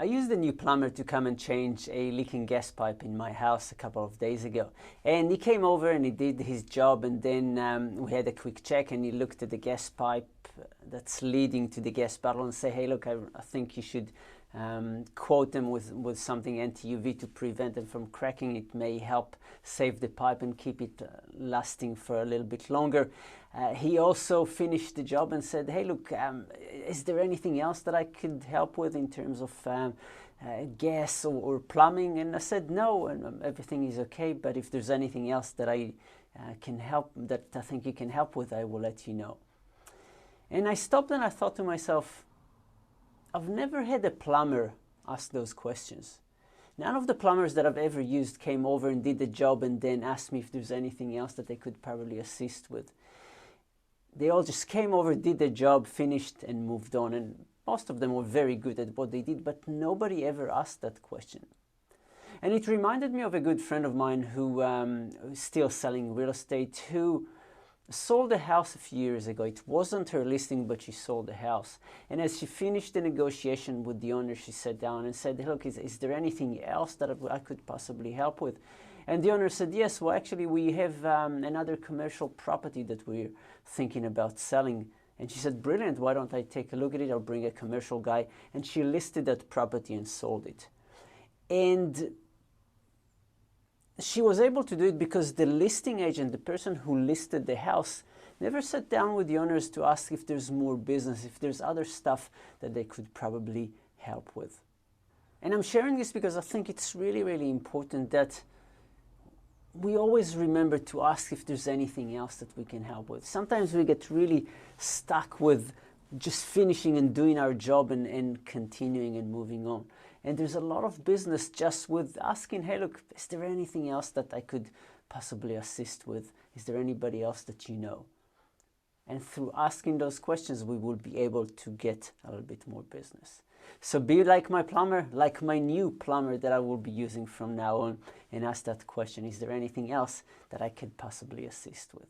I used a new plumber to come and change a leaking gas pipe in my house a couple of days ago. And he came over and he did his job, and then we had a quick check, and he looked at the gas pipe that's leading to the gas bottle and say, hey, look, I think you should coat them with something anti-UV to prevent them from cracking. It may help save the pipe and keep it lasting for a little bit longer. He also finished the job and said, hey, look, is there anything else that I could help with in terms of gas or plumbing? And I said, no, and everything is okay, but if there's anything else that I can help, that I think you can help with, I will let you know. And I stopped and I thought to myself, I've never had a plumber ask those questions. None of the plumbers that I've ever used came over and did the job and then asked me if there's anything else that they could probably assist with. They all just came over, did their job, finished, and moved on. And most of them were very good at what they did, but nobody ever asked that question. And it reminded me of a good friend of mine who is still selling real estate, who sold a house a few years ago. It wasn't her listing, but she sold the house. And as she finished the negotiation with the owner, she sat down and said, look, is there anything else that I could possibly help with? And the owner said, yes, well, actually, we have another commercial property that we're thinking about selling. And she said, brilliant, why don't I take a look at it? I'll bring a commercial guy. And she listed that property and sold it. And she was able to do it because the listing agent, the person who listed the house, never sat down with the owners to ask if there's more business, if there's other stuff that they could probably help with. And I'm sharing this because I think it's really, really important that we always remember to ask if there's anything else that we can help with. Sometimes we get really stuck with just finishing and doing our job and continuing and moving on. And there's a lot of business just with asking, hey, look, is there anything else that I could possibly assist with? Is there anybody else that you know? And through asking those questions, we will be able to get a little bit more business. So be like my plumber, like my new plumber that I will be using from now on, and ask that question, is there anything else that I could possibly assist with?